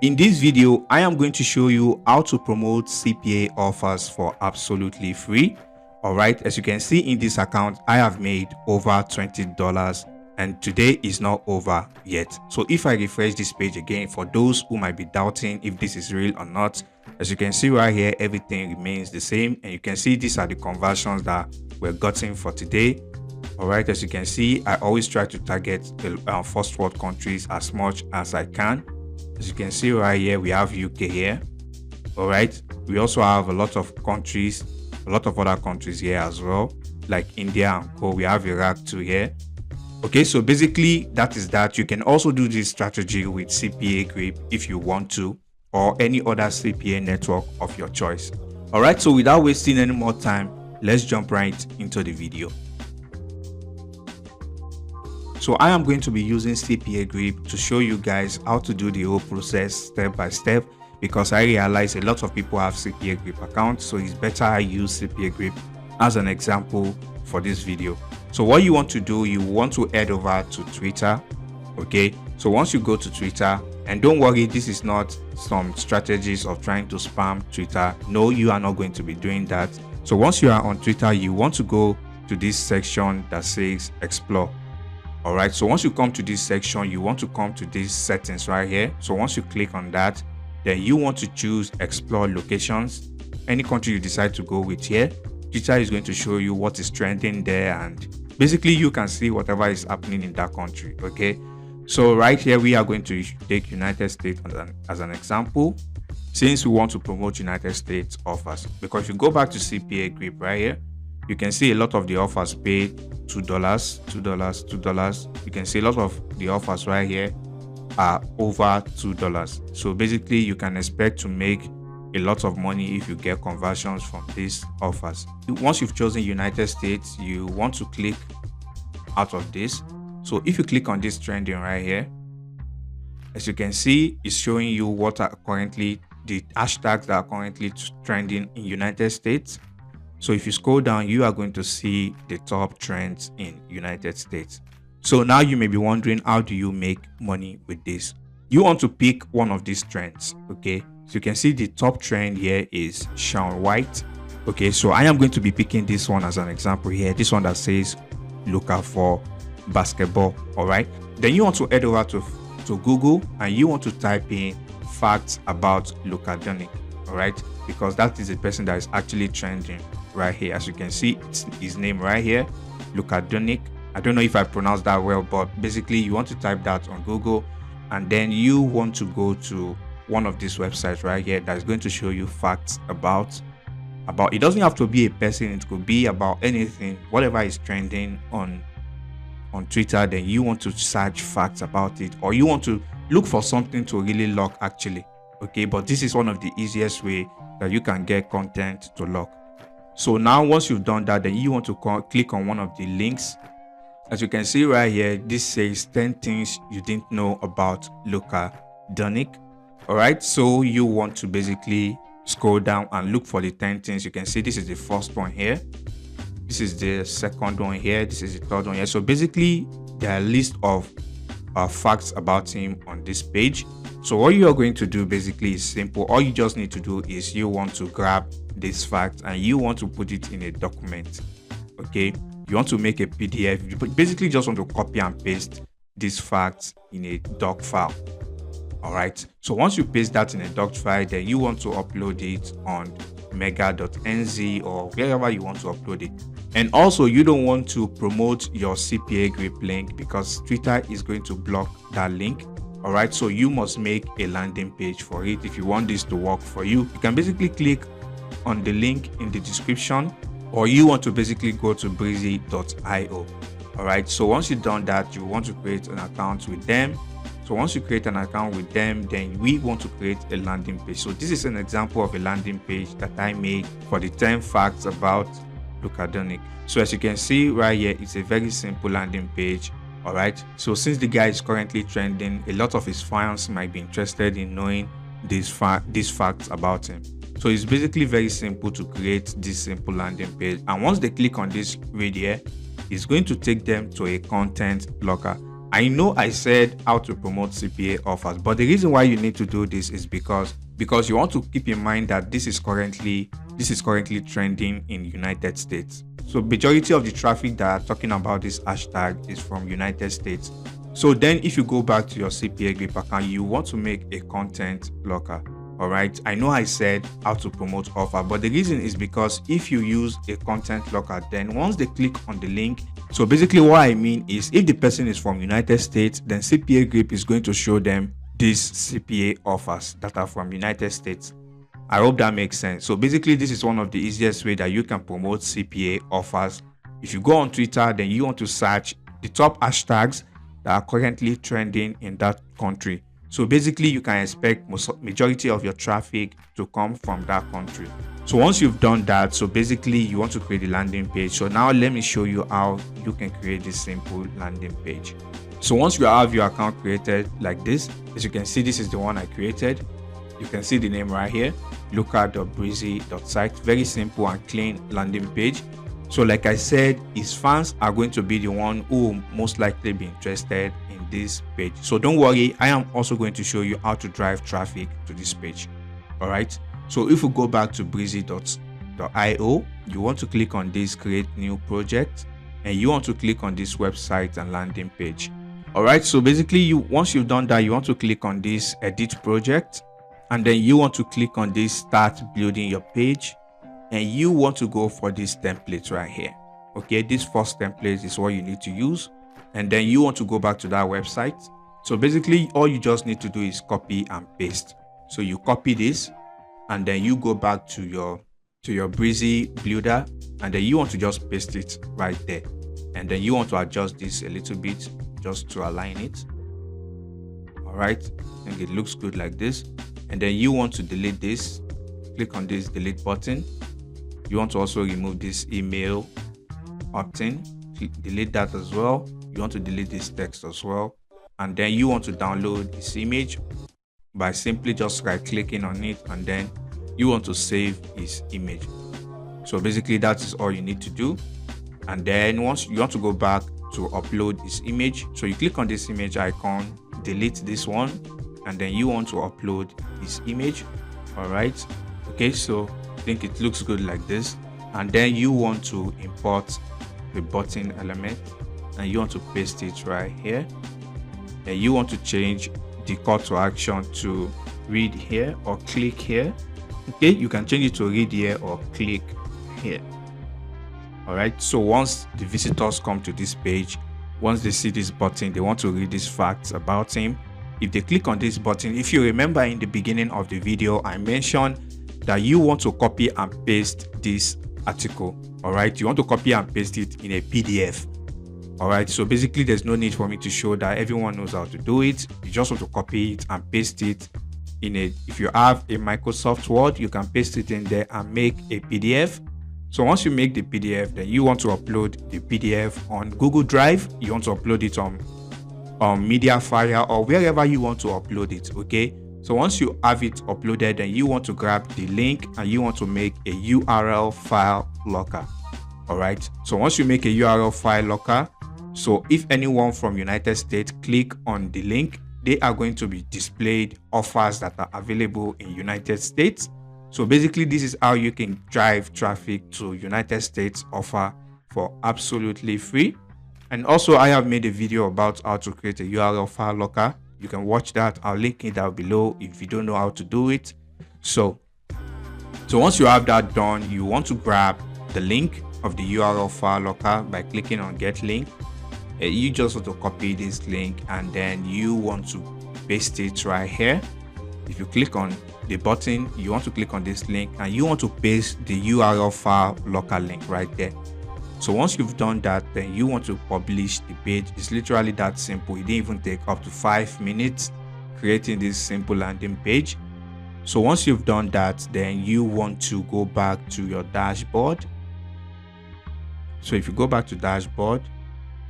In this video, I am going to show you how to promote CPA offers for absolutely free. Alright, as you can see in this account, I have made over $20 and today is not over yet. So if I refresh this page again, for those who might be doubting if this is real or not, as you can see right here, everything remains the same, and you can see these are the conversions that we're gotten for today. Alright, as you can see, I always try to target the first world countries as much as I can. As you can see right here, we have UK here. Alright, we also have a lot of countries, a lot of other countries here as well, like India and co. We have Iraq too here. Okay, so basically that is that. You can also do this strategy with CPA Grip if you want to, or any other CPA network of your choice. Alright, so without wasting any more time, let's jump right into the video. So I am going to be using CPA Grip to show you guys how to do the whole process step by step, because I realize a lot of people have CPA Grip accounts, so it's better I use CPA Grip as an example for this video. So what you want to do, you want to head over to Twitter. Okay, so once you go to Twitter, and don't worry, this is not some strategies of trying to spam Twitter. No, you are not going to be doing that. So once you are on Twitter, you want to go to this section that says explore. Alright, so once you come to this section, you want to come to these settings right here. So once you click on that, then you want to choose explore locations. Any country you decide to go with here, Twitter is going to show you what is trending there, and basically you can see whatever is happening in that country. Okay, so right here we are going to take United States as an example, since we want to promote United States offers. Because if you go back to CPA Grip right here, you can see a lot of the offers paid $2, $2, $2. You can see a lot of the offers right here are over $2. So basically you can expect to make a lot of money if you get conversions from these offers. Once you've chosen United States, you want to click out of this. So if you click on this trending right here, as you can see, it's showing you what are currently the hashtags that are currently trending in United States. So if you scroll down, you are going to see the top trends in United States. So now you may be wondering, how do you make money with this? You want to pick one of these trends. Okay, so you can see the top trend here is Sean White. Okay, so I am going to be picking this one as an example here. This one that says local for basketball. All right, then you want to head over to Google and you want to type in facts about Luka Doncic. All right, because that is the person that is actually trending right here. As you can see, it's his name right here, Luka Doncic. I don't know if I pronounced that well, but basically you want to type that on Google, and then you want to go to one of these websites right here that is going to show you facts about. It doesn't have to be a person, it could be about anything, whatever is trending on Twitter. Then you want to search facts about it, or you want to look for something to really lock actually. Okay, but this is one of the easiest way that you can get content to lock. So now once you've done that, then you want to click on one of the links. As you can see right here, this says 10 things you didn't know about Luka Doncic. All right, so you want to basically scroll down and look for the 10 things. You can see this is the first one here, this is the second one here, this is the third one here. So basically there are a list of facts about him on this page. So what you are going to do basically is simple. All you just need to do is you want to grab this fact and you want to put it in a document. Okay, you want to make a PDF. You basically just want to copy and paste these facts in a doc file. All right, so once you paste that in a doc file, then you want to upload it on mega.nz or wherever you want to upload it. And also you don't want to promote your CPA Grip link because Twitter is going to block that link. All right, so you must make a landing page for it if you want this to work for you. You can basically click on the link in the description, or you want to basically go to breezy.io. all right, so once you've done that, you want to create an account with them. So once you create an account with them, then we want to create a landing page. So this is an example of a landing page that I made for the 10 facts about Luka Doncic. So as you can see right here, it's a very simple landing page. All right, so since the guy is currently trending, a lot of his fans might be interested in knowing these facts about him. So it's basically very simple to create this simple landing page, and once they click on this video, it's going to take them to a content blocker. I know I said how to promote CPA offers, but the reason why you need to do this is because you want to keep in mind that this is currently trending in United States. So majority of the traffic that are talking about this hashtag is from United States. So then if you go back to your CPA grip account, you want to make a content blocker. All right. I know I said how to promote offer, but the reason is because if you use a content blocker, then once they click on the link, so basically what I mean is if the person is from United States, then CPA grip is going to show them these CPA offers that are from United States. I hope that makes sense. So basically this is one of the easiest way that you can promote CPA offers. If you go on Twitter, then you want to search the top hashtags that are currently trending in that country. So basically you can expect majority of your traffic to come from that country. So once you've done that, so basically you want to create a landing page. So now let me show you how you can create this simple landing page. So once you have your account created like this, as you can see, this is the one I created. You can see the name right here, local.breezy.site. Very simple and clean landing page. So like I said, his fans are going to be the one who will most likely be interested in this page. So don't worry, I am also going to show you how to drive traffic to this page. All right. So if we go back to breezy.io, you want to click on this create new project, and you want to click on this website and landing page. All right. So basically once you've done that, you want to click on this edit project, and then you want to click on this start building your page. And you want to go for this template right here. Okay, this first template is what you need to use, and then you want to go back to that website. So basically all you just need to do is copy and paste. So you copy this, and then you go back to your Breezy builder, and then you want to just paste it right there, and then you want to adjust this a little bit just to align it. All right, I think it looks good like this. And then you want to delete this. Click on this delete button. You want to also remove this email opt-in, delete that as well. You want to delete this text as well, and then you want to download this image by simply just right clicking on it, and then you want to save this image. So basically that is all you need to do. And then once you want to go back to upload this image, so you click on this image icon, delete this one, and then you want to upload this image. All right. Okay, so I think it looks good like this. And then you want to import the button element, and you want to paste it right here. And you want to change the call to action to read here or click here. Okay, you can change it to read here or click here. All right, so once the visitors come to this page, once they see this button, they want to read these facts about him. If they click on this button, if you remember in the beginning of the video, I mentioned that you want to copy and paste this article. All right, you want to copy and paste it in a PDF. All right, so basically there's no need for me to show that. Everyone knows how to do it. You just want to copy it and paste it in a, if you have a Microsoft Word, you can paste it in there and make a PDF. So once you make the PDF, then you want to upload the PDF on Google Drive. You want to upload it on Mediafire or wherever you want to upload it. Okay, so once you have it uploaded, then you want to grab the link and you want to make a URL file locker. All right, so once you make a URL file locker, so if anyone from United States click on the link, they are going to be displayed offers that are available in United States. So basically this is how you can drive traffic to United States offer for absolutely free. And also I have made a video about how to create a URL file locker. You can watch that. I'll link it down below if you don't know how to do it. So once you have that done, you want to grab the link of the URL file locker by clicking on get link. You just want to copy this link and then you want to paste it right here. If you click on the button, you want to click on this link and you want to paste the URL file locker link right there. So once you've done that, then you want to publish the page. It's literally that simple. It didn't even take up to 5 minutes creating this simple landing page. So once you've done that, then you want to go back to your dashboard. So if you go back to dashboard,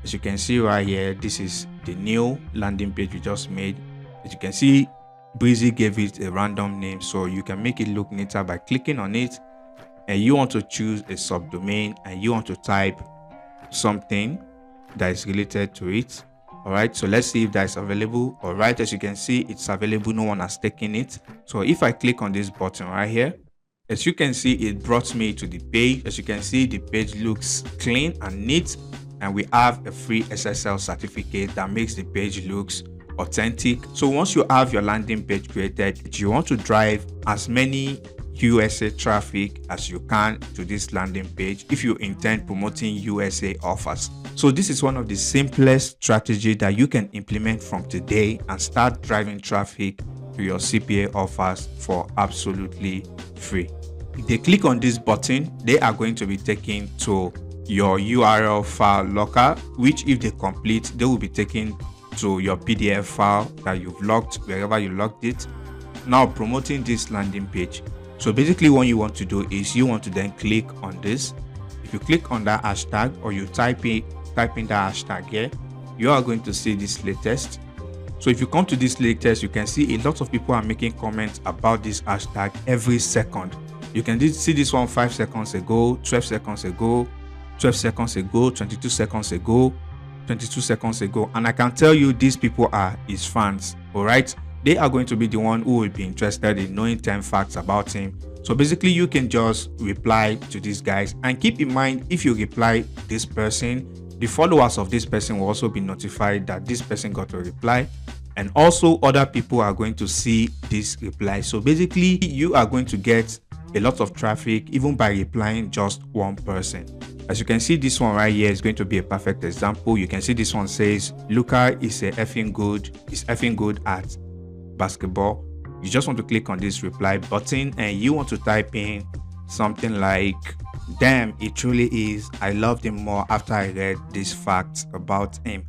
as you can see right here, this is the new landing page we just made. As you can see, Breezy gave it a random name, so you can make it look neater by clicking on it. And you want to choose a subdomain and you want to type something that is related to it. All right, so let's see if that is available. All right, as you can see, it's available. No one has taken it. So if I click on this button right here, as you can see, it brought me to the page. As you can see, the page looks clean and neat, and we have a free SSL certificate that makes the page looks authentic. So once you have your landing page created, you want to drive as many USA traffic as you can to this landing page if you intend promoting USA offers. So this is one of the simplest strategy that you can implement from today and start driving traffic to your CPA offers for absolutely free. If they click on this button, they are going to be taken to your URL file locker, which if they complete, they will be taken to your PDF file that you've locked wherever you locked it. Now promoting this landing page. So basically what you want to do is you want to then click on this. If you click on that hashtag or you type in that hashtag here, you are going to see this latest. So if you come to this latest, you can see a lot of people are making comments about this hashtag every second. You can see this one 5 seconds ago, 12 seconds ago, 12 seconds ago, 22 seconds ago, 22 seconds ago. And I can tell you these people are his fans. All right. They are going to be the one who will be interested in knowing 10 facts about him. So basically you can just reply to these guys, and keep in mind, if you reply this person, the followers of this person will also be notified that this person got a reply, and also other people are going to see this reply. So basically you are going to get a lot of traffic even by replying just one person. As you can see, this one right here is going to be a perfect example. You can see this one says Luca is effing good at basketball. You just want to click on this reply button and you want to type in something like, damn, it truly is, I loved him more after I read these facts about him.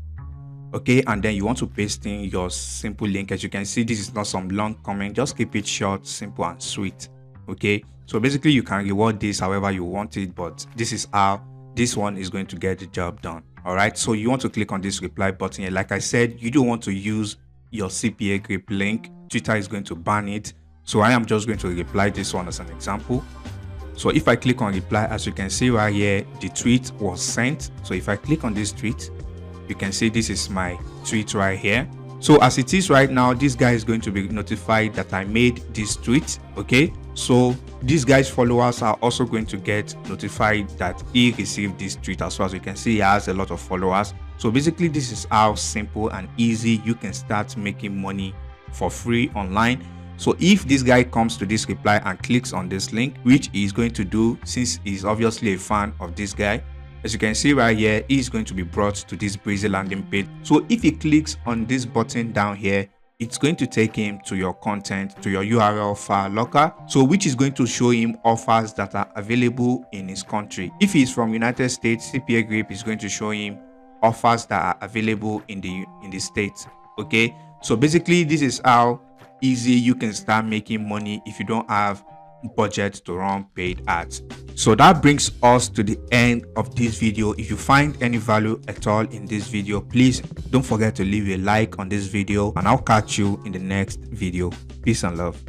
Okay, and then you want to paste in your simple link. As you can see, this is not some long comment, just keep it short, simple and sweet. Okay, so basically you can reward this however you want it, but this is how this one is going to get the job done. All right, so you want to click on this reply button here. Like I said, you don't want to use your CPA grip link. Twitter is going to ban it, so I am just going to reply this one as an example. So if I click on reply, as you can see right here, the tweet was sent. So if I click on this tweet, you can see this is my tweet right here. So as it is right now, this guy is going to be notified that I made this tweet. Okay, so this guy's followers are also going to get notified that he received this tweet as well. As you can see, he has a lot of followers. So basically this is how simple and easy you can start making money for free online. So if this guy comes to this reply and clicks on this link, which he's going to do since he's obviously a fan of this guy, as you can see right here, he's going to be brought to this breezy landing page. So if he clicks on this button down here, it's going to take him to your content, to your URL file locker, so which is going to show him offers that are available in his country. If he's from United States, CPA Grip is going to show him offers that are available in the States. Okay, so basically this is how easy you can start making money if you don't have budget to run paid ads. So that brings us to the end of this video. If you find any value at all in this video, please don't forget to leave a like on this video, and I'll catch you in the next video. Peace and love.